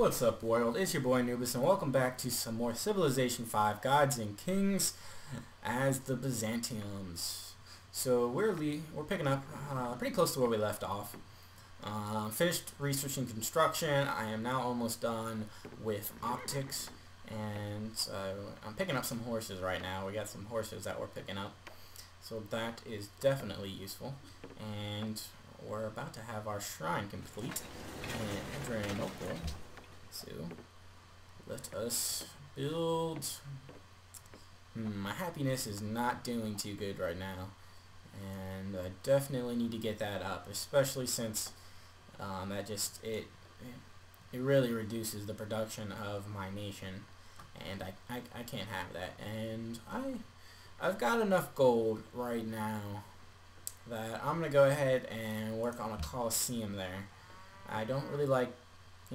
What's up, world? It's your boy Anubis, and welcome back to some more Civilization 5 Gods and Kings as the Byzantines. So we're picking up pretty close to where we left off. Finished researching construction. I am now almost done with optics, and I'm picking up some horses right now. We got some horses that we're picking up, so that is definitely useful. And we're about to have our shrine complete in Adrianople. So let us build. My happiness is not doing too good right now, and I definitely need to get that up, especially since it really reduces the production of my nation, and I can't have that. And I've got enough gold right now that I'm gonna go ahead and work on a Colosseum there. I don't really like,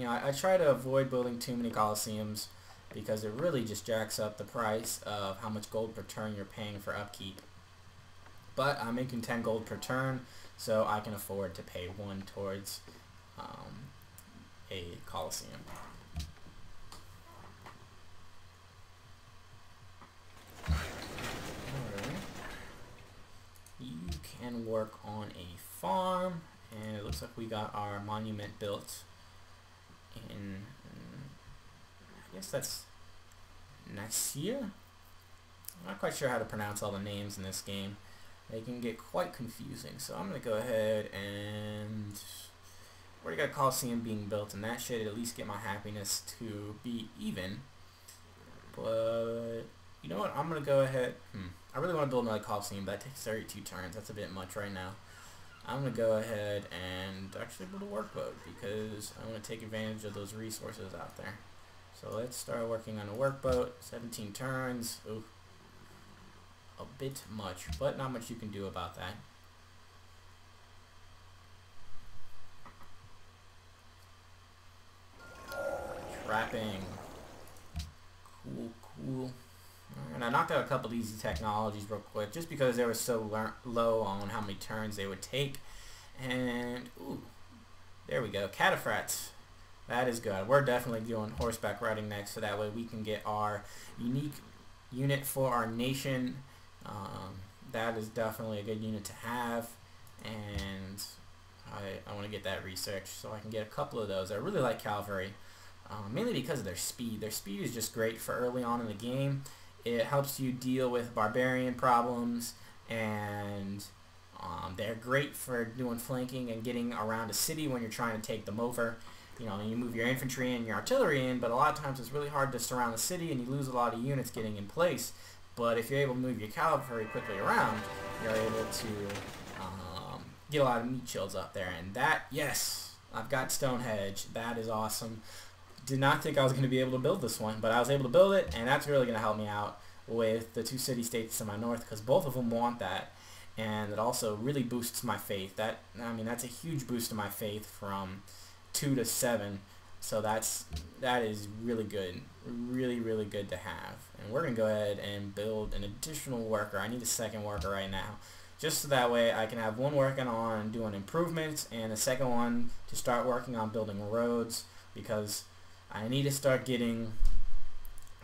I try to avoid building too many Colosseums because it really just jacks up the price of how much gold per turn you're paying for upkeep. But I'm making 10 gold per turn, so I can afford to pay 1 towards a Colosseum. You can work on a farm, and it looks like we got our monument built in, I guess that's Nasir? I'm not quite sure how to pronounce all the names in this game. They can get quite confusing, so I'm going to go ahead and already got a Colosseum being built, and that should at least get my happiness to be even. But you know what, I'm going to go ahead, I really want to build another Colosseum, but that takes 32 turns. That's a bit much right now. I'm going to go ahead and actually build a workboat because I want to take advantage of those resources out there. So let's start working on a workboat. 17 turns. Ooh, a bit much, but not much you can do about that. Trapping. Cool. And I knocked out a couple easy technologies real quick just because they were so low on how many turns they would take. And, ooh, there we go. Cataphracts. That is good. We're definitely doing horseback riding next, so that way we can get our unique unit for our nation. That is definitely a good unit to have. And I want to get that researched so I can get a couple of those. I really like cavalry, mainly because of their speed. Their speed is just great for early on in the game. It helps you deal with barbarian problems, and they're great for doing flanking and getting around a city when you're trying to take them over. You move your infantry and your artillery in, but a lot of times it's really hard to surround the city and you lose a lot of units getting in place. But if you're able to move your cavalry quickly around, you're able to get a lot of meat shields up there. And that, yes, I've got Stonehenge. That is awesome. Did not think I was going to be able to build this one, but I was able to build it, and that's really going to help me out with the 2 city-states to my north, because both of them want that, and it also really boosts my faith. That's a huge boost to my faith from 2 to 7, so that is really good, really good to have. And we're going to go ahead and build an additional worker. I need a second worker right now, just so that way I can have one working on doing improvements and the second one to start working on building roads, because I need to start getting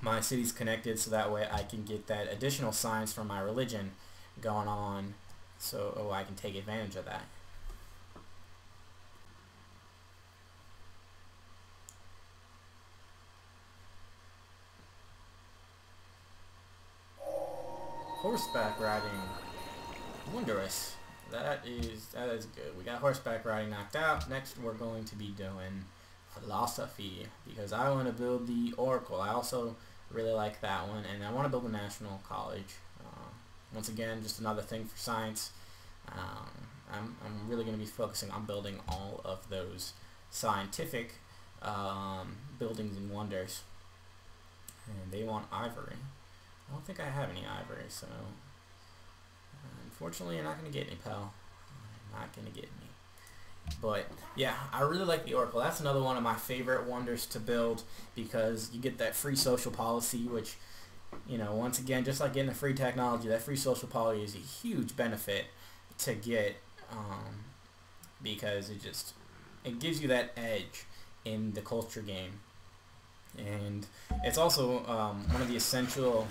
my cities connected so that way I can get that additional science from my religion going on, so I can take advantage of that. Horseback riding. Wondrous. That is good. We got horseback riding knocked out. Next we're going to be doing philosophy, because I want to build the Oracle. I also really like that one, and I want to build a national college. Once again, just another thing for science. I'm really going to be focusing on building all of those scientific buildings and wonders. And they want ivory. I don't think I have any ivory, so unfortunately you're not going to get me, pal. You're not going to get me. But yeah, I really like the Oracle. That's another one of my favorite wonders to build, because you get that free social policy, which, once again, just like getting the free technology, that free social policy is a huge benefit to get, because it gives you that edge in the culture game. And it's also one of the essential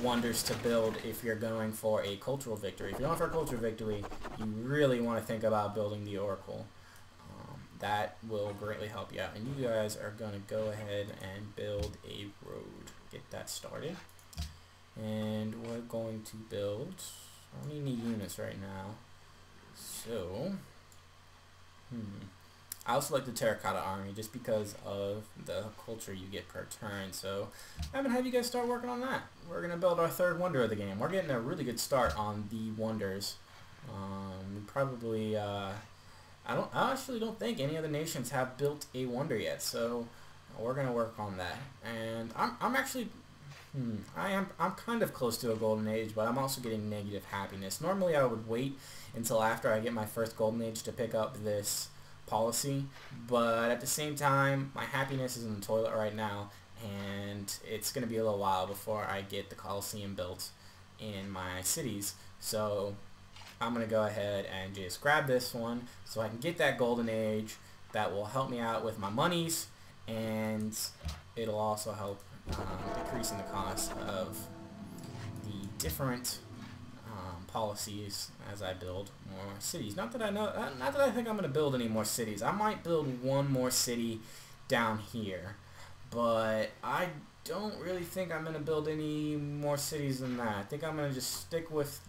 wonders to build if you're going for a cultural victory. If you're going for a cultural victory, you really want to think about building the oracle. That will greatly help you out. And you guys are going to go ahead and build a road. Get that started. And we're going to build... I don't need any units right now. So... I also like the terracotta army just because of the culture you get per turn. So I'm going to have you guys start working on that. We're going to build our third wonder of the game. We're getting a really good start on the wonders. Probably... I actually don't think any other nations have built a wonder yet, so we're gonna work on that. And I'm actually I'm kind of close to a golden age, but I'm also getting negative happiness. Normally I would wait until after I get my first golden age to pick up this policy, but at the same time my happiness is in the toilet right now, and it's gonna be a little while before I get the Colosseum built in my cities. So I'm going to go ahead and just grab this one so I can get that golden age. That will help me out with my monies, and it'll also help decreasing the cost of the different policies as I build more cities. Not that I think I'm going to build any more cities. I might build one more city down here, but I don't really think I'm going to build any more cities than that. I think I'm going to just stick with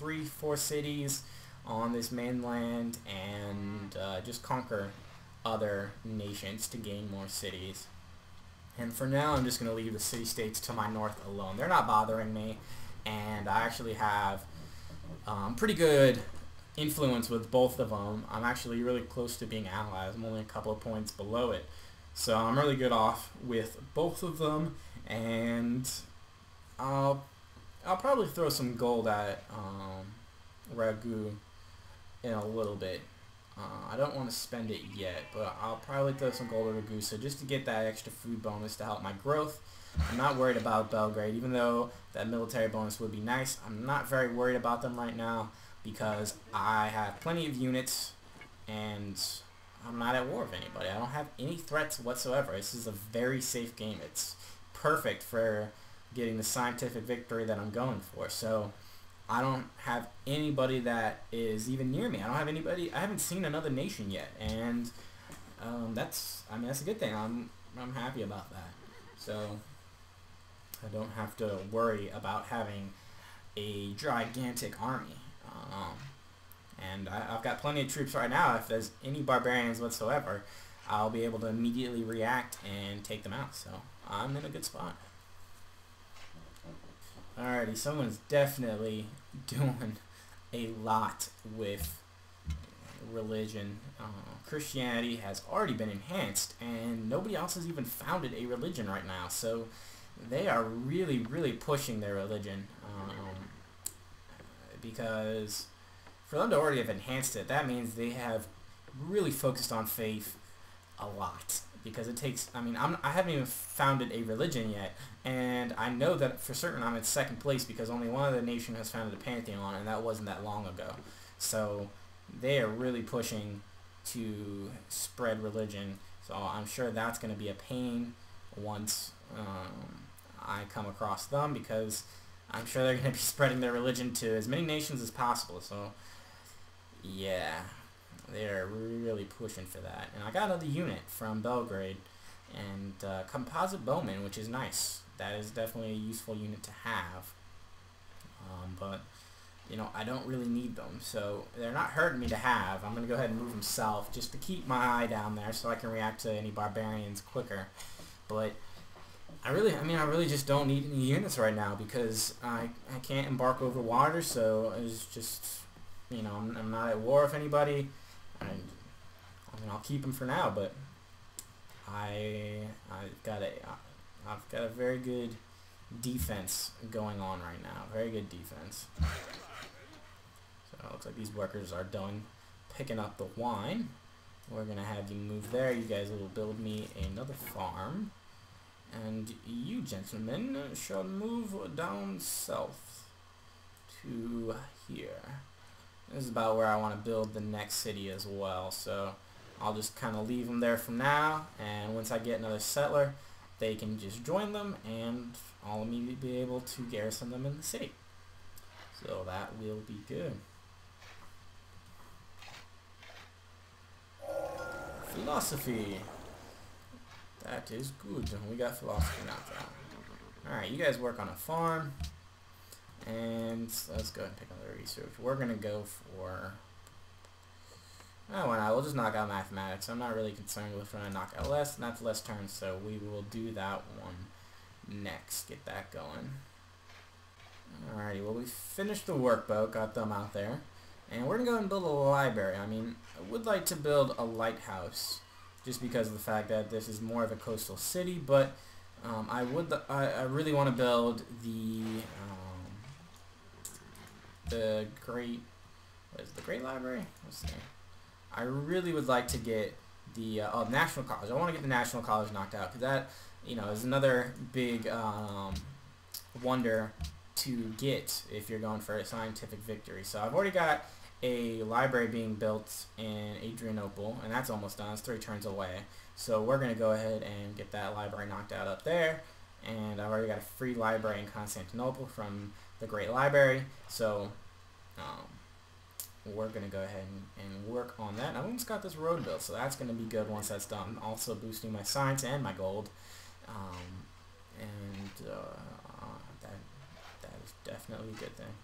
3-4 cities on this mainland and just conquer other nations to gain more cities. And for now I'm just going to leave the city-states to my north alone. They're not bothering me, and I actually have pretty good influence with both of them. I'm actually really close to being allies. I'm only a couple of points below it. So I'm really good off with both of them, and I'll probably throw some gold at Ragu in a little bit. I don't want to spend it yet, but I'll probably throw some gold at Ragusa just to get that extra food bonus to help my growth. I'm not worried about Belgrade, even though that military bonus would be nice. I'm not very worried about them right now because I have plenty of units and I'm not at war with anybody. I don't have any threats whatsoever. This is a very safe game. It's perfect for getting the scientific victory that I'm going for. So I don't have anybody that is even near me. I don't have anybody. I haven't seen another nation yet, and that's a good thing. I'm happy about that. So I don't have to worry about having a gigantic army. And I've got plenty of troops right now. If there's any barbarians whatsoever, I'll be able to immediately react and take them out. So I'm in a good spot. Alrighty, someone's definitely doing a lot with religion. Christianity has already been enhanced, and nobody else has even founded a religion right now. So they are really, really pushing their religion, because for them to already have enhanced it, that means they have really focused on faith a lot. Because it takes, I haven't even founded a religion yet, and I know that for certain I'm in second place because only one other nation has founded a pantheon, and that wasn't that long ago. So they are really pushing to spread religion, so I'm sure that's going to be a pain once I come across them, because I'm sure they're going to be spreading their religion to as many nations as possible. So yeah, they're really pushing for that. And I got another unit from Belgrade, and composite bowmen, which is nice. That is definitely a useful unit to have. But I don't really need them, so they're not hurting me to have. I'm gonna go ahead and move them south just to keep my eye down there so I can react to any barbarians quicker. But I really just don't need any units right now because I can't embark over water, so it's just, I'm not at war with anybody. I'll keep them for now, but I've got a very good defense going on right now. Very good defense. So it looks like these workers are done picking up the wine. We're gonna have you move there. You guys will build me another farm, and you gentlemen shall move down south to here. This is about where I want to build the next city as well, so I'll just kind of leave them there from now, and once I get another settler, they can just join them, and I'll immediately be able to garrison them in the city. So that will be good. Philosophy. That is good. We got philosophy knocked out. Alright, you guys work on a farm. And let's go ahead and pick another research. We're going to go for... Oh, why not? We'll just knock out mathematics. I'm not really concerned with trying to knock out less. That's less turns, so we will do that one next. Get that going. Alrighty, well, we finished the workboat. Got them out there. And we're going to go and build a library. I mean, I would like to build a lighthouse, just because of the fact that this is more of a coastal city, but I really want to build the Great, what is it, the Great Library? Let's see. I really would like to get the National College. I want to get the National College knocked out, because that, you know, is another big wonder to get if you're going for a scientific victory. So I've already got a library being built in Adrianople, and that's almost done. It's 3 turns away. So we're going to go ahead and get that library knocked out up there. And I've already got a free library in Constantinople from the Great Library. So we're going to go ahead and work on that. And I've almost got this road built, so that's going to be good once that's done. Also boosting my science and my gold. That is definitely a good thing.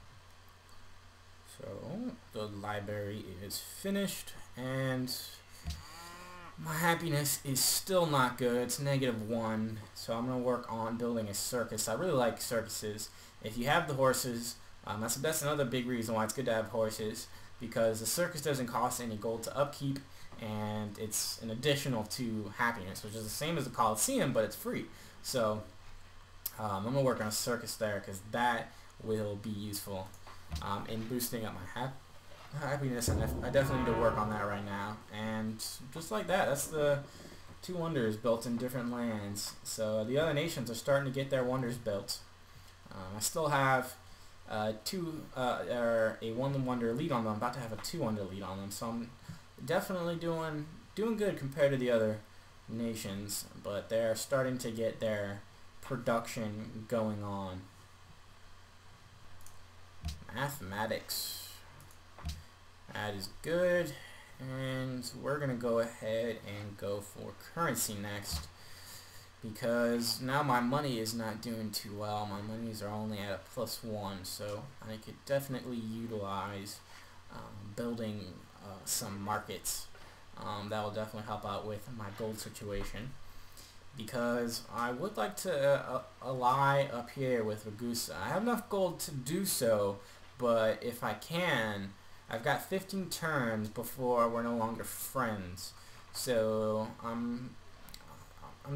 So the library is finished, and my happiness is still not good. It's -1, so I'm going to work on building a circus. I really like circuses. If you have the horses, that's another big reason why it's good to have horses, because the circus doesn't cost any gold to upkeep, and it's an additional to happiness, which is the same as the Colosseum, but it's free. So I'm going to work on a circus there, because that will be useful in boosting up my happiness, and I definitely need to work on that right now. And just like that, that's the 2 wonders built in different lands. So the other nations are starting to get their wonders built. I still have a 1 wonder lead on them. I'm about to have a 2 wonder lead on them, so I'm definitely doing good compared to the other nations, but they're starting to get their production going on. Mathematics. That is good. And we're going to go ahead and go for currency next, because now my money is not doing too well. My monies are only at a +1, so I could definitely utilize building some markets. That will definitely help out with my gold situation, because I would like to ally up here with Ragusa. I have enough gold to do so, but if I can, I've got 15 turns before we're no longer friends. So I'm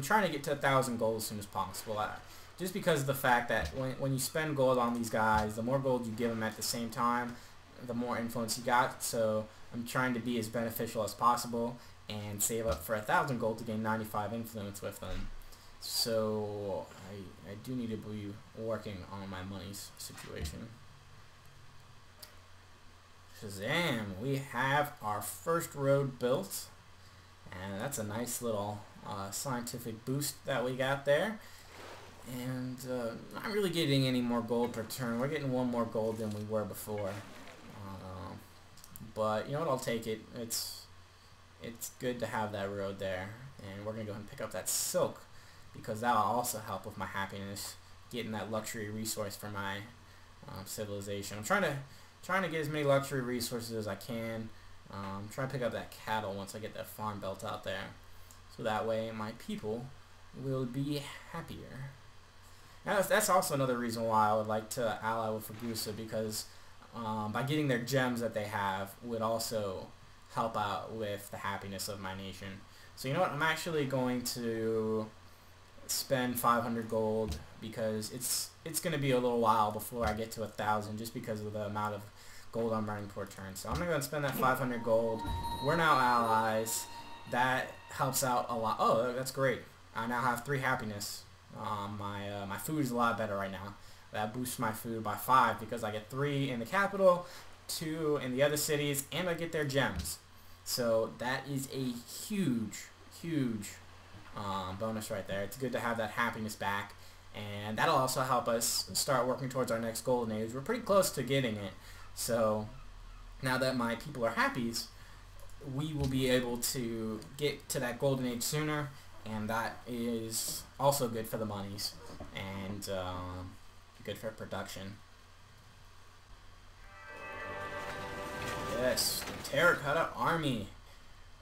trying to get to 1,000 gold as soon as possible. Just because of the fact that when you spend gold on these guys, the more gold you give them at the same time, the more influence you got. So I'm trying to be as beneficial as possible and save up for 1,000 gold to gain 95 influence with them. So I do need to be working on my money's situation. Shazam! We have our first road built, and that's a nice little scientific boost that we got there. And not really getting any more gold per turn. We're getting 1 more gold than we were before. But you know what? I'll take it. It's good to have that road there, and we're gonna go ahead and pick up that silk, because that will also help with my happiness, getting that luxury resource for my civilization. I'm trying to get as many luxury resources as I can. Try to pick up that cattle once I get that farm built out there, so that way my people will be happier. Now, that's also another reason why I would like to ally with Ragusa, because by getting their gems that they have would also help out with the happiness of my nation. So you know what? I'm actually going to spend 500 gold, because it's going to be a little while before I get to 1,000, just because of the amount of gold I'm running per turn. So I'm going to go and spend that 500 gold. We're now allies. That helps out a lot. Oh, that's great. I now have 3 happiness. My food is a lot better right now. That boosts my food by 5, because I get 3 in the capital, 2 in the other cities, and I get their gems. So that is a huge bonus right there. It's good to have that happiness back, and that'll also help us start working towards our next golden age. We're pretty close to getting it, so now that my people are happy, we will be able to get to that golden age sooner, and that is also good for the monies and good for production. Yes, the Terracotta Army.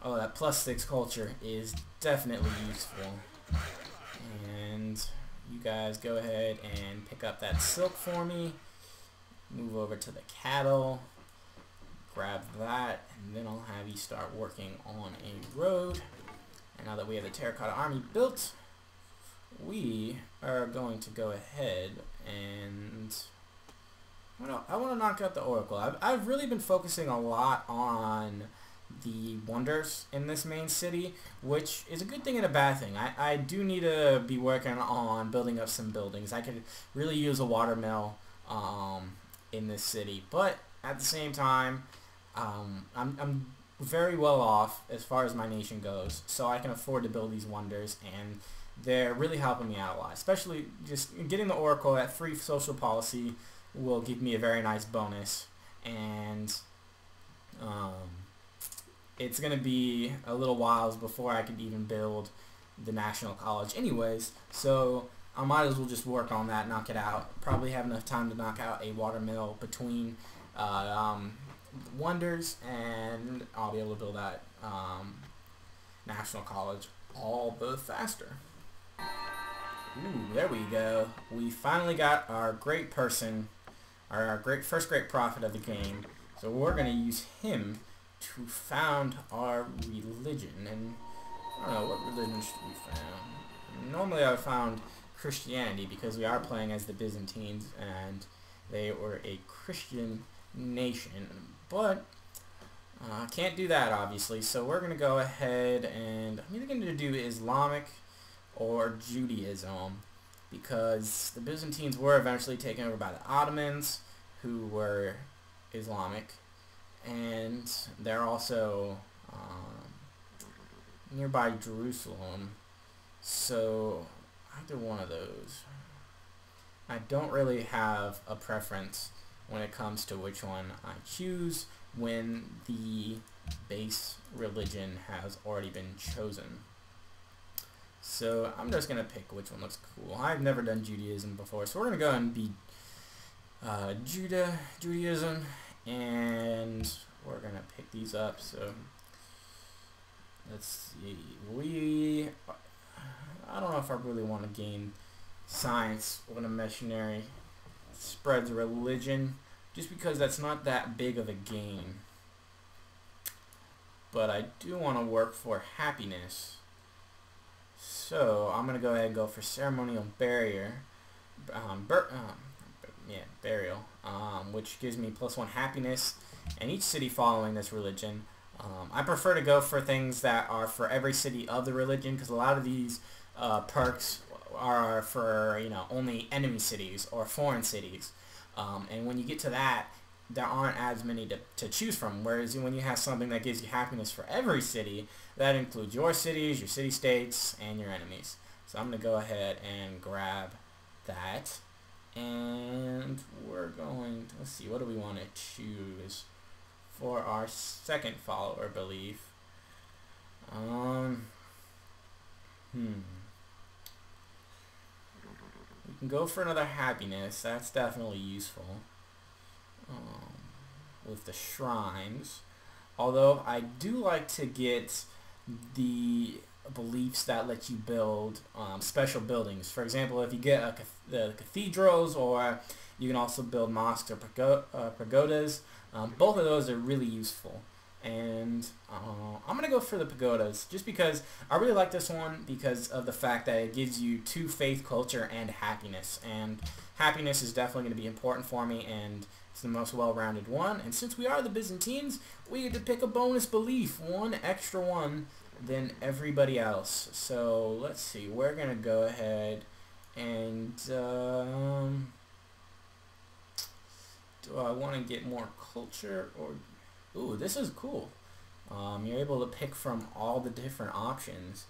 Oh, that +6 culture is definitely useful. And you guys go ahead and pick up that silk for me. Move over to the cattle. Grab that, and then I'll have you start working on a road. And now that we have the Terracotta Army built, we are going to go ahead and I want to knock out the Oracle. I've really been focusing a lot on the wonders in this main city, which is a good thing and a bad thing. I do need to be working on building up some buildings. I could really use a watermill in this city, but at the same time, I'm very well off as far as my nation goes, so I can afford to build these wonders, and they're really helping me out a lot. Especially just getting the Oracle, that free social policy will give me a very nice bonus, and it's going to be a little while before I could even build the National College anyways, so I might as well just work on that, knock it out. Probably have enough time to knock out a watermill between wonders, and I'll be able to build that National College all the faster. Ooh, there we go. We finally got our great person, our first great prophet of the game. So we're going to use him to found our religion. And I don't know, what religion should we found? Normally I would found Christianity, because we are playing as the Byzantines and they were a Christian nation. But can't do that, obviously, so we're going to go ahead and I'm either going to do Islamic or Judaism, because the Byzantines were eventually taken over by the Ottomans, who were Islamic, and they're also nearby Jerusalem, so either one of those. I don't really have a preference when it comes to which one I choose when the base religion has already been chosen. So I'm just going to pick which one looks cool. I've never done Judaism before, so we're going to go and be Judaism, and we're going to pick these up. So let's see. I don't know if I really want to gain science when a missionary spreads religion, just because that's not that big of a gain. But I do want to work for happiness. So I'm going to go ahead and go for ceremonial burial, which gives me +1 happiness, and each city following this religion. I prefer to go for things that are for every city of the religion, because a lot of these perks are for, you know, only enemy cities or foreign cities. And when you get to that, there aren't as many to choose from, whereas when you have something that gives you happiness for every city, that includes your cities, your city-states, and your enemies. So I'm going to go ahead and grab that, and we're going to, let's see, what do we want to choose for our second follower belief? We can go for another happiness. That's definitely useful. With the shrines, although I do like to get the beliefs that let you build special buildings. For example, if you get the cathedrals, or you can also build mosques or pagodas. Both of those are really useful, and I'm gonna go for the pagodas just because I really like this one, because of the fact that it gives you 2 faith, culture, and happiness, and happiness is definitely going to be important for me, and it's the most well-rounded one. And since we are the Byzantines, we get to pick a bonus belief, 1 extra one than everybody else. So let's see, we're going to go ahead and do I want to get more culture, or ooh, this is cool. You're able to pick from all the different options.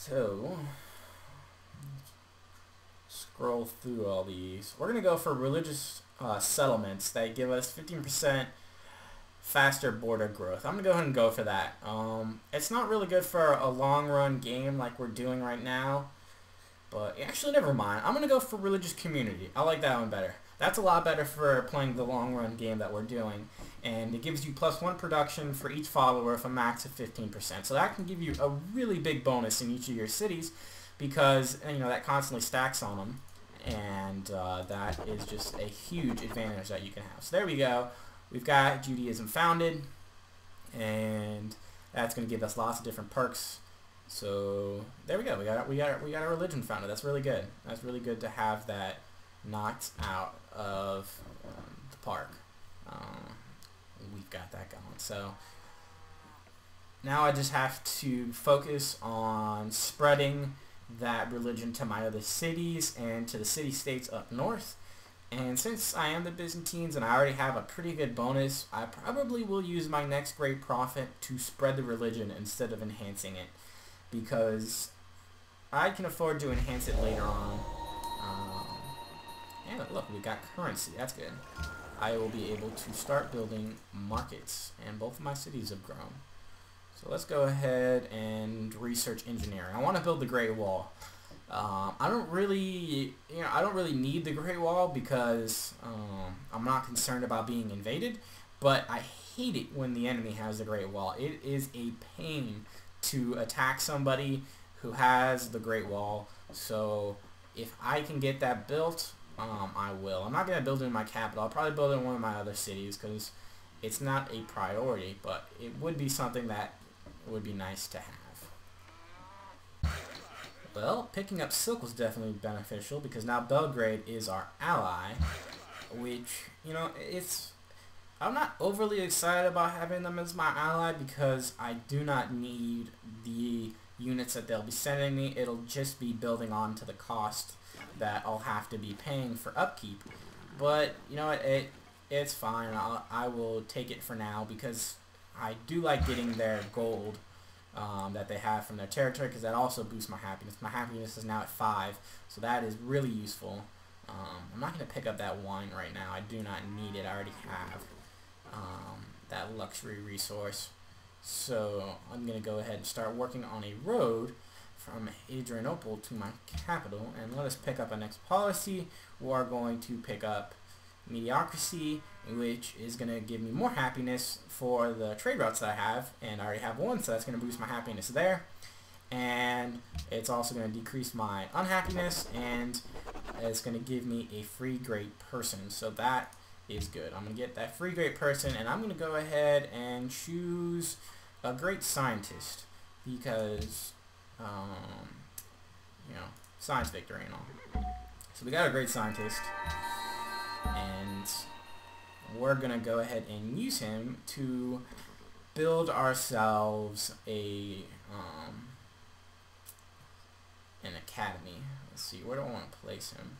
So, scroll through all these. We're going to go for religious settlements that give us 15% faster border growth. I'm going to go ahead and go for that. It's not really good for a long run game like we're doing right now. But actually, never mind. I'm going to go for religious community. I like that one better. That's a lot better for playing the long run game that we're doing. And it gives you +1 production for each follower with a max of 15%. So that can give you a really big bonus in each of your cities because, you know, that constantly stacks on them. And that is just a huge advantage that you can have. So there we go. We've got Judaism founded. And that's going to give us lots of different perks. So there we go. We got a religion founded. That's really good. That's really good to have that knocked out of the park. We've got that going. So now I just have to focus on spreading that religion to my other cities and to the city-states up north. And since I am the Byzantines and I already have a pretty good bonus, I probably will use my next great prophet to spread the religion instead of enhancing it, because I can afford to enhance it later on. And look, we got currency. That's good. I will be able to start building markets, and both of my cities have grown. So let's go ahead and research engineering. I want to build the Great Wall. I don't really need the Great Wall because I'm not concerned about being invaded, but I hate it when the enemy has the Great Wall. It is a pain to attack somebody who has the Great Wall. So if I can get that built, I will. I'm not going to build it in my capital. I'll probably build it in one of my other cities because it's not a priority, but it would be something that would be nice to have. Well, picking up silk was definitely beneficial because now Belgrade is our ally, which, you know, I'm not overly excited about having them as my ally because I do not need the units that they'll be sending me. It'll just be building on to the cost that I'll have to be paying for upkeep. But, you know, it's fine. I will take it for now because I do like getting their gold that they have from their territory because that also boosts my happiness. My happiness is now at 5, so that is really useful. I'm not going to pick up that wine right now. I do not need it. I already have that luxury resource. So I'm going to go ahead and start working on a road from Adrianople to my capital, and let us pick up a next policy. We are going to pick up mediocrity, which is going to give me more happiness for the trade routes that I have, and I already have one, so that's going to boost my happiness there. And it's also going to decrease my unhappiness, and it's going to give me a free great person, so that is good. I'm going to get that free great person, and I'm going to go ahead and choose a great scientist because you know, science victory and all. So we got a great scientist, and we're gonna go ahead and use him to build ourselves an academy. Let's see, where do I want to place him?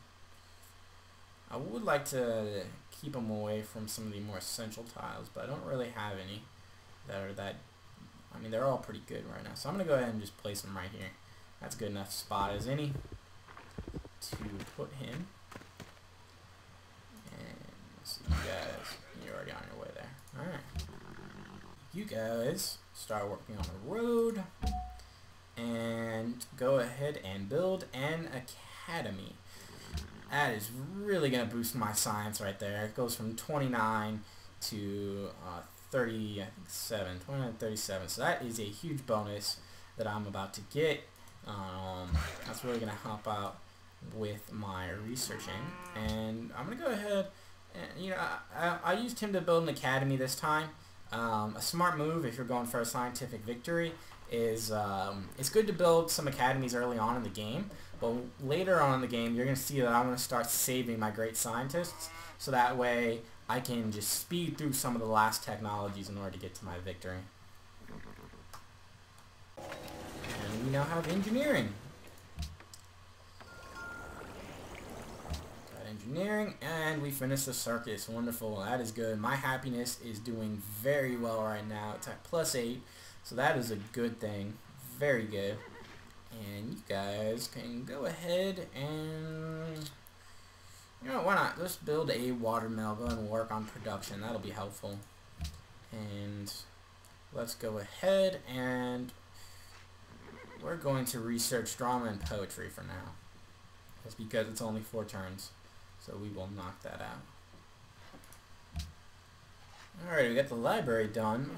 I would like to keep him away from some of the more essential tiles, but I don't really have any that are that. I mean, they're all pretty good right now. So I'm going to go ahead and just place him right here. That's a good enough spot as any to put him. And let's see, you guys, you're already on your way there. Alright. You guys start working on a road and go ahead and build an academy. That is really going to boost my science right there. It goes from 29 to 37, 29 to 37. So that is a huge bonus that I'm about to get. That's really going to help out with my researching. And I'm going to go ahead and, you know, I used him to build an academy this time. A smart move if you're going for a scientific victory is it's good to build some academies early on in the game, but later on in the game you're going to see that I'm going to start saving my great scientists, so that way I can just speed through some of the last technologies in order to get to my victory. And we now have engineering. Got engineering, and we finished the circus. Wonderful. That is good. My happiness is doing very well right now. It's at +8, so that is a good thing. Very good. And you guys can go ahead and, you know, why not? Let's build a watermill. Go and work on production. That'll be helpful. And let's go ahead and we're going to research drama and poetry for now. That's because it's only 4 turns. So we will knock that out. Alright, we got the library done.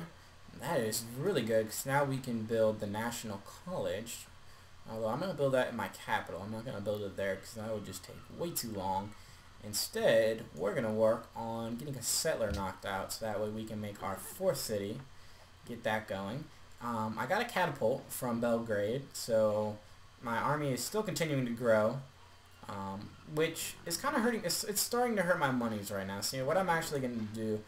That is really good because now we can build the National College. Although I'm going to build that in my capital. I'm not going to build it there because that would just take way too long. Instead, we're going to work on getting a settler knocked out so that way we can make our 4th city. Get that going. I got a catapult from Belgrade, so my army is still continuing to grow. Which is kind of hurting. It's starting to hurt my monies right now. So, you know, what I'm actually going to do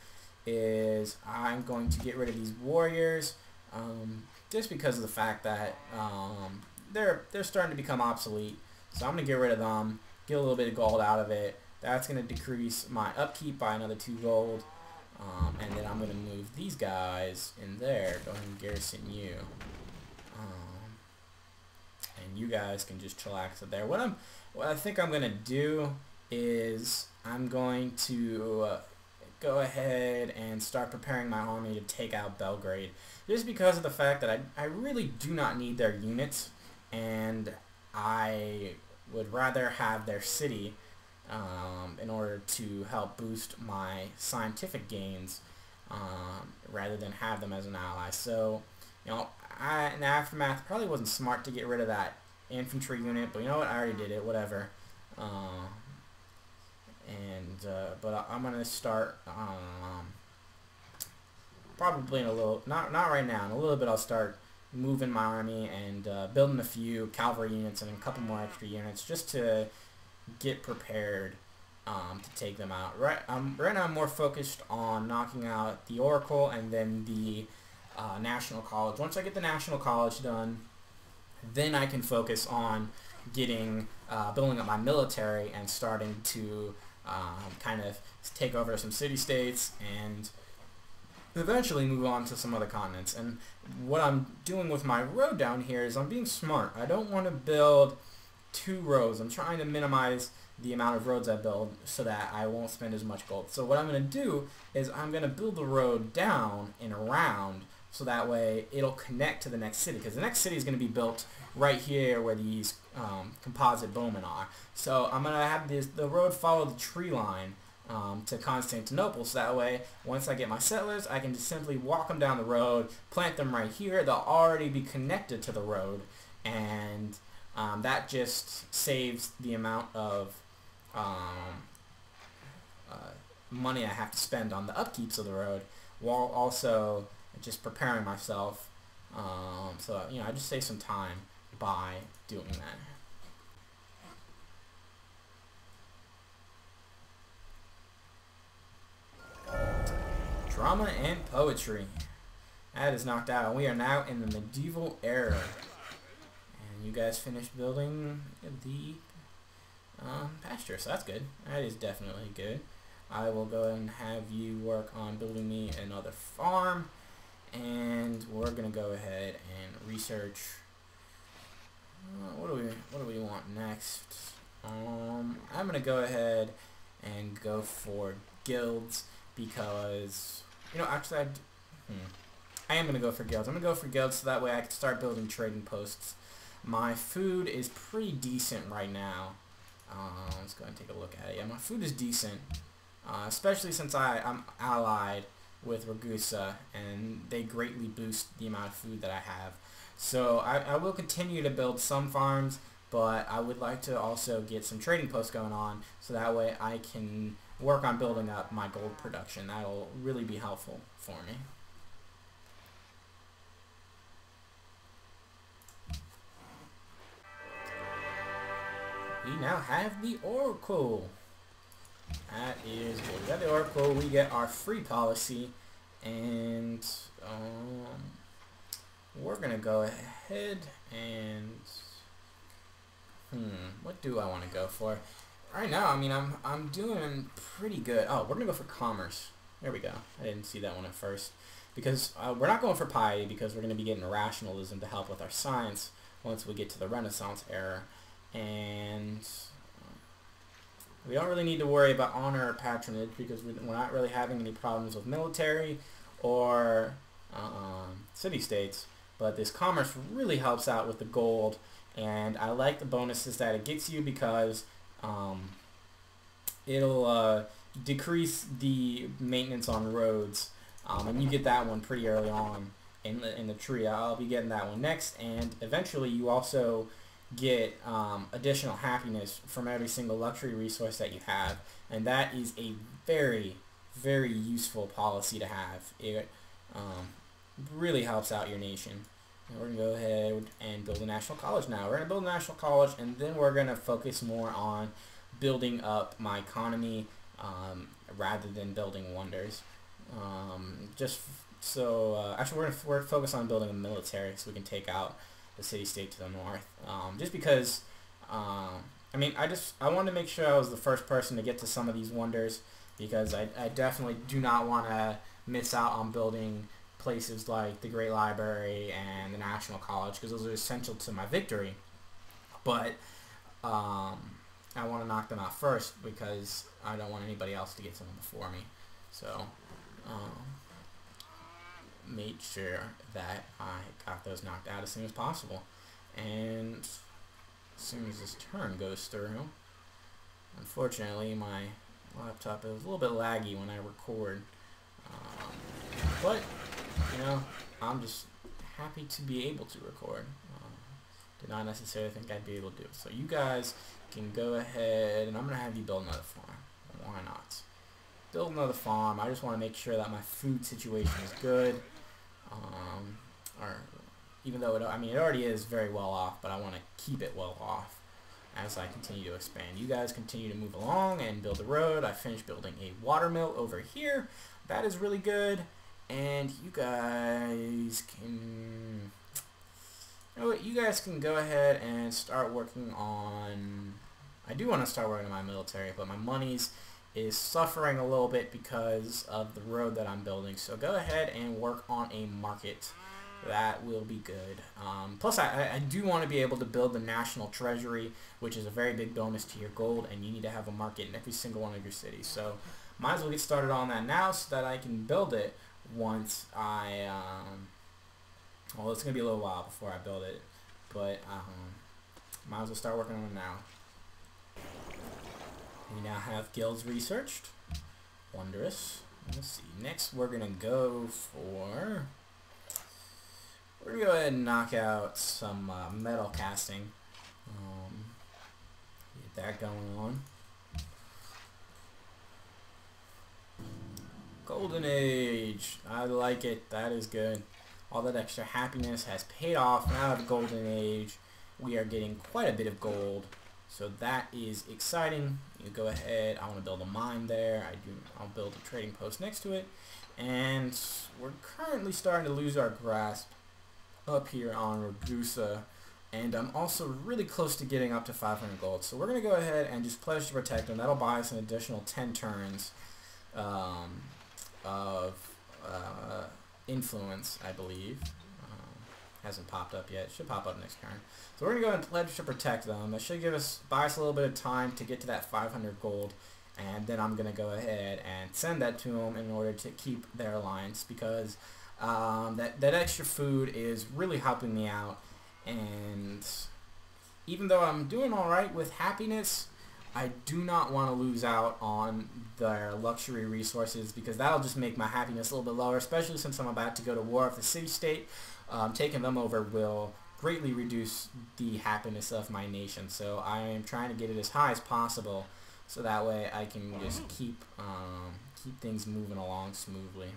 is I'm going to get rid of these warriors, just because of the fact that they're starting to become obsolete. So I'm going to get rid of them, get a little bit of gold out of it. That's going to decrease my upkeep by another 2 gold. And then I'm going to move these guys in there. Go ahead and garrison you. And you guys can just chillax up there. What I think I'm going to do is I'm going to go ahead and start preparing my army to take out Belgrade. Just because of the fact that I really do not need their units. And I would rather have their city in order to help boost my scientific gains rather than have them as an ally. So, you know, in the aftermath, it probably wasn't smart to get rid of that infantry unit, but you know what? I already did it. Whatever. But I'm gonna start probably in a little, not right now. In a little bit, I'll start moving my army and building a few cavalry units and a couple more extra units just to get prepared to take them out. Right now, I'm more focused on knocking out the Oracle and then the National College. Once I get the National College done, then I can focus on getting building up my military and starting to kind of take over some city-states and eventually move on to some other continents. And what I'm doing with my road down here is I'm being smart. I don't want to build 2 roads. I'm trying to minimize the amount of roads I build so that I won't spend as much gold. So what I'm going to do is I'm going to build the road down and around so that way it'll connect to the next city, because the next city is going to be built right here where these composite bowmen are. So I'm going to have the road follow the tree line to Constantinople, so that way once I get my settlers, I can just simply walk them down the road, plant them right here. They'll already be connected to the road, and that just saves the amount of money I have to spend on the upkeeps of the road, while also just preparing myself. So, you know, I just save some time by doing that. Drama and poetry. That is knocked out, and we are now in the medieval era. And you guys finished building the pasture, so that's good. That is definitely good. I will go and have you work on building me another farm, and we're gonna go ahead and research. What do we want next? I'm gonna go ahead and go for guilds because, you know, actually I am gonna go for guilds. I'm gonna go for guilds so that way I can start building trading posts. My food is pretty decent right now. Let's go ahead and take a look at it. Yeah, my food is decent, especially since I'm allied with Ragusa, and they greatly boost the amount of food that I have. So I will continue to build some farms, but I would like to also get some trading posts going on so that way I can work on building up my gold production. That'll really be helpful for me. We now have the Oracle. That is good. We got the Oracle, we get our free policy, and we're gonna go ahead and what do I want to go for? Right now, I mean, I'm doing pretty good. Oh, we're gonna go for commerce. There we go. I didn't see that one at first because we're not going for piety because we're gonna be getting rationalism to help with our science. once we get to the Renaissance era. And we don't really need to worry about honor or patronage because we're not really having any problems with military or city-states. But this commerce really helps out with the gold, and I like the bonuses that it gets you because it'll decrease the maintenance on roads, and you get that one pretty early on in the tree. I'll be getting that one next, and eventually you also get additional happiness from every single luxury resource that you have, and that is a very, very useful policy to have. It really helps out your nation. And we're going to go ahead and build a national college now. We're going to build a national college, and then we're going to focus more on building up my economy rather than building wonders. Actually, we're going to focus on building a military so we can take out the city-state to the north. Just because, I wanted to make sure I was the first person to get to some of these wonders, because I definitely do not want to miss out on building places like the Great Library and the National College, because those are essential to my victory. But I want to knock them out first because I don't want anybody else to get to them before me. So made sure that I got those knocked out as soon as possible. And as soon as this turn goes through, unfortunately my laptop is a little bit laggy when I record. But you know, I'm just happy to be able to record. Did not necessarily think I'd be able to do it. So you guys can go ahead, and I'm going to have you build another farm. Why not? Build another farm. I just want to make sure that my food situation is good. Or even though it already is very well off, but I want to keep it well off as I continue to expand. You guys continue to move along and build a road. I finished building a water mill over here. That is really good. And you guys can, you know what, you guys can go ahead and start working on, I do want to start working on my military, but my monies is suffering a little bit because of the road that I'm building. So go ahead and work on a market. That will be good. Plus, I do want to be able to build the national treasury, which is a very big bonus to your gold, and you need to have a market in every single one of your cities. So might as well get started on that now so that I can build it once I, well, it's going to be a little while before I build it, but might as well start working on it now. We now have guilds researched. Wondrous. Let's see. Next, we're going to go for, we're going to go ahead and knock out some metal casting. Get that going on. Golden Age. I like it. That is good. All that extra happiness has paid off. Now at the Golden Age, we are getting quite a bit of gold. So that is exciting. You go ahead. I want to build a mine there. I'll build a trading post next to it. And we're currently starting to lose our grasp up here on Ragusa. And I'm also really close to getting up to 500 gold. So we're going to go ahead and just pledge to protect them. That'll buy us an additional 10 turns of influence, I believe. Hasn't popped up yet. Should pop up next turn. So we're going to go ahead and pledge to protect them. That should buy us a little bit of time to get to that 500 gold. And then I'm going to go ahead and send that to them in order to keep their alliance, because that extra food is really helping me out. And even though I'm doing alright with happiness, I do not want to lose out on their luxury resources, because that'll just make my happiness a little bit lower, especially since I'm about to go to war with the city-state. Taking them over will greatly reduce the happiness of my nation. So I am trying to get it as high as possible, so that way I can just keep things moving along smoothly.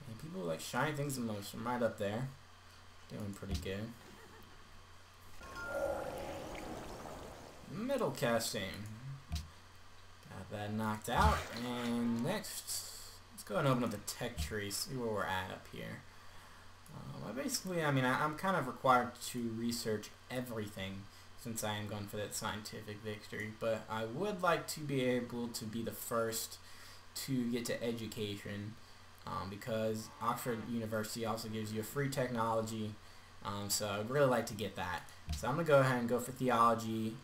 And people like shiny things the most. I'm right up there, doing pretty good. Metal casting. Got that knocked out. And next, let's go ahead and open up the tech tree, see where we're at up here. I'm kind of required to research everything since I am going for that scientific victory, but I would like to be able to be the first to get to education, because Oxford University also gives you a free technology So I'd really like to get that. So I'm going to go ahead and go for theology,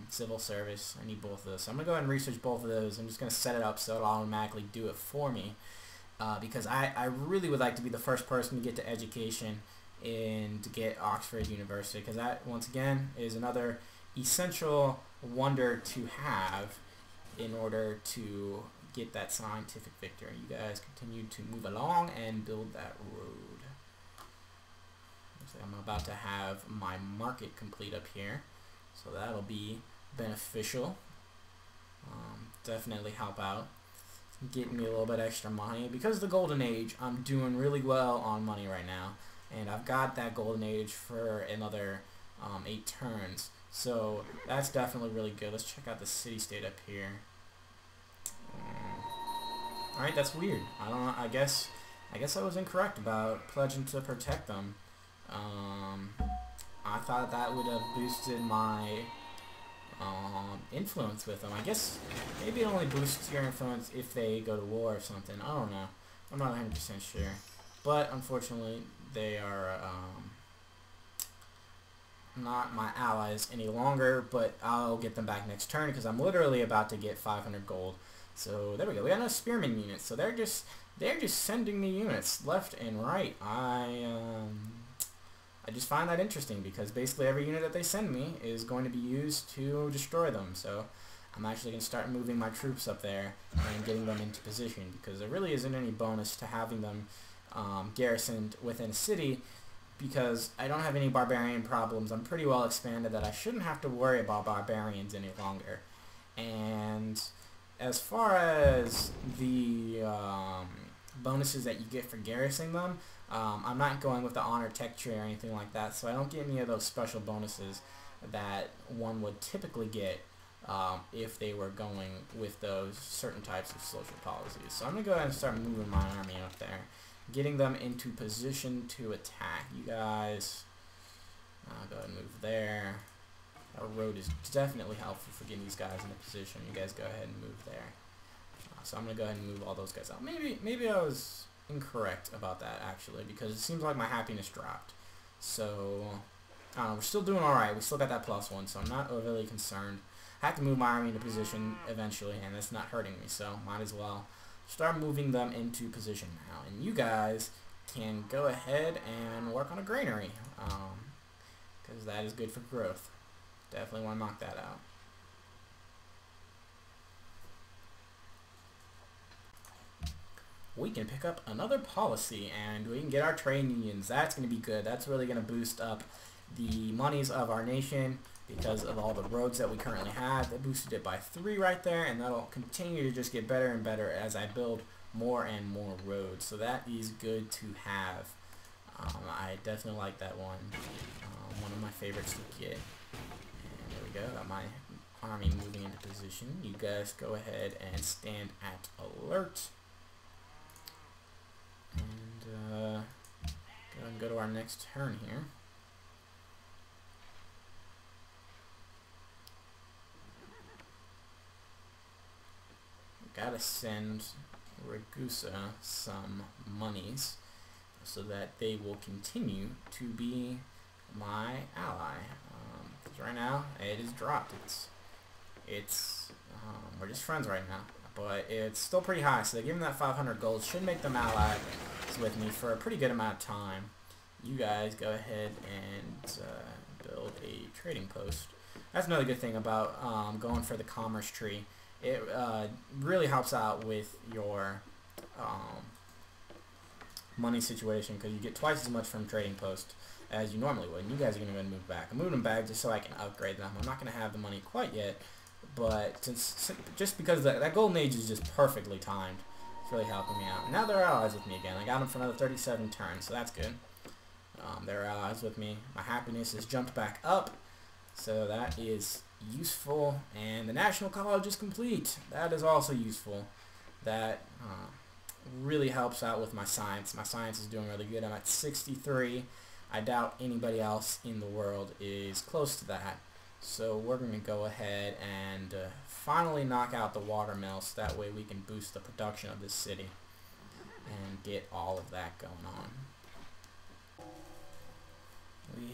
civil service. I need both of those. So I'm going to go ahead and research both of those. I'm just going to set it up so it'll automatically do it for me. Because I really would like to be the first person to get to education and to get Oxford University. Because that, once again, is another essential wonder to have in order to get that scientific victory. You guys continue to move along and build that road. Looks like I'm about to have my market complete up here, so that'll be beneficial. Definitely help out, getting me a little bit extra money. Because of the golden age, I'm doing really well on money right now, and I've got that golden age for another 8 turns. So that's definitely really good. Let's check out the city-state up here. Alright, that's weird. I don't know. I guess I was incorrect about pledging to protect them. I thought that would have boosted my influence with them. I guess maybe it only boosts your influence if they go to war or something. I don't know. I'm not 100% sure. But unfortunately, they are not my allies any longer, but I'll get them back next turn because I'm literally about to get 500 gold. So there we go. We got no spearman units. So they're just sending me units left and right. I just find that interesting because basically every unit that they send me is going to be used to destroy them. So I'm actually going to start moving my troops up there and getting them into position because there really isn't any bonus to having them garrisoned within a city because I don't have any barbarian problems. I'm pretty well expanded that I shouldn't have to worry about barbarians any longer. And as far as the bonuses that you get for garrisoning them, I'm not going with the honor tech tree or anything like that, so I don't get any of those special bonuses that one would typically get if they were going with those certain types of social policies. So I'm going to go ahead and start moving my army up there, getting them into position to attack. You guys, go ahead and move there. Our road is definitely helpful for getting these guys into position. You guys go ahead and move there. So I'm going to go ahead and move all those guys out. Maybe I was incorrect about that, actually, because it seems like my happiness dropped. So, I don't know, we're still doing alright. We still got that +1, so I'm not overly concerned. I have to move my army into position eventually, and that's not hurting me, so might as well start moving them into position now. And you guys can go ahead and work on a granary, because that is good for growth. Definitely want to knock that out. We can pick up another policy and we can get our trade unions. That's going to be good. That's really going to boost up the monies of our nation because of all the roads that we currently have. They boosted it by 3 right there, and that'll continue to just get better and better as I build more and more roads. So that is good to have. I definitely like that one. One of my favorites to get. And there we go. Got my army moving into position. You guys go ahead and stand at alert. And go to our next turn here. Gotta send Ragusa some monies so that they will continue to be my ally. Right now it is dropped. We're just friends right now, but it's still pretty high. So giving that 500 gold should make them allies with me for a pretty good amount of time. You guys go ahead and build a trading post. That's another good thing about going for the commerce tree. It really helps out with your money situation because you get twice as much from trading post as you normally would. And you guys are going to move back. I'm moving them back just so I can upgrade them. I'm not going to have the money quite yet, but just because that golden age is just perfectly timed, it's really helping me out. Now they're allies with me again. I got them for another 37 turns, so that's good. They're allies with me. My happiness has jumped back up, so that is useful. And the National College is complete. That is also useful. That really helps out with my science. My science is doing really good. I'm at 63. I doubt anybody else in the world is close to that. So we're going to go ahead and finally knock out the water mill so that way we can boost the production of this city and get all of that going on.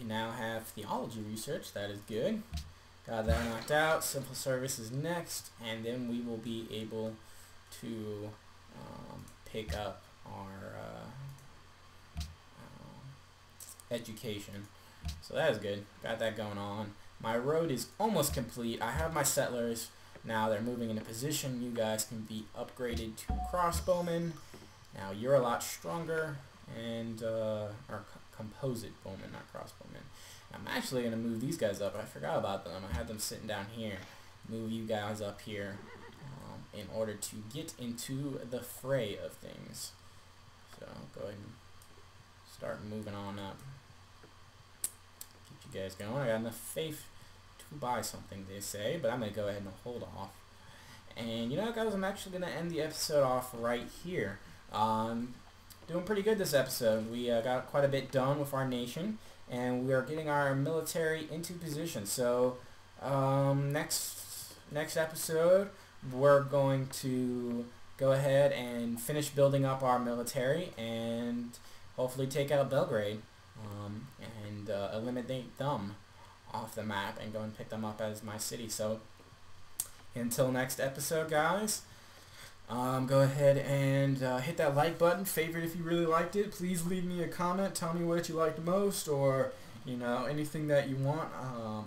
now have theology research. That is good. Got that knocked out. Simple service is next, and then we will be able to pick up our education. So that is good. Got that going on. My road is almost complete. I have my settlers. Now they're moving into position. You guys can be upgraded to crossbowmen. Now you're a lot stronger, and or composite bowmen, not crossbowmen. I'm actually going to move these guys up. I forgot about them. I had them sitting down here. Move you guys up here in order to get into the fray of things. So go ahead and start moving on up. Get you guys going. I got enough faith to buy something, they say, but I'm going to go ahead and hold off. And you know, guys, I'm actually going to end the episode off right here. Doing pretty good this episode. We got quite a bit done with our nation, and we are getting our military into position. So next episode, we're going to go ahead and finish building up our military and hopefully take out Belgrade and eliminate them off the map and go and pick them up as my city. So until next episode, guys, go ahead and hit that like button, favorite if you really liked it. Please leave me a comment, tell me what you liked most, or you know, anything that you want.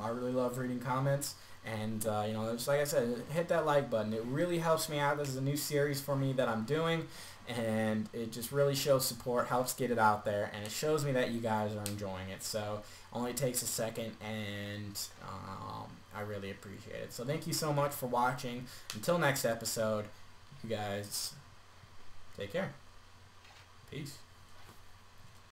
I really love reading comments, and you know, just like I said, hit that like button. It really helps me out. This is a new series for me that I'm doing, and it just really shows support, helps get it out there, and it shows me that you guys are enjoying it. So only takes a second, and I really appreciate it. So thank you so much for watching. Until next episode, you guys take care. Peace.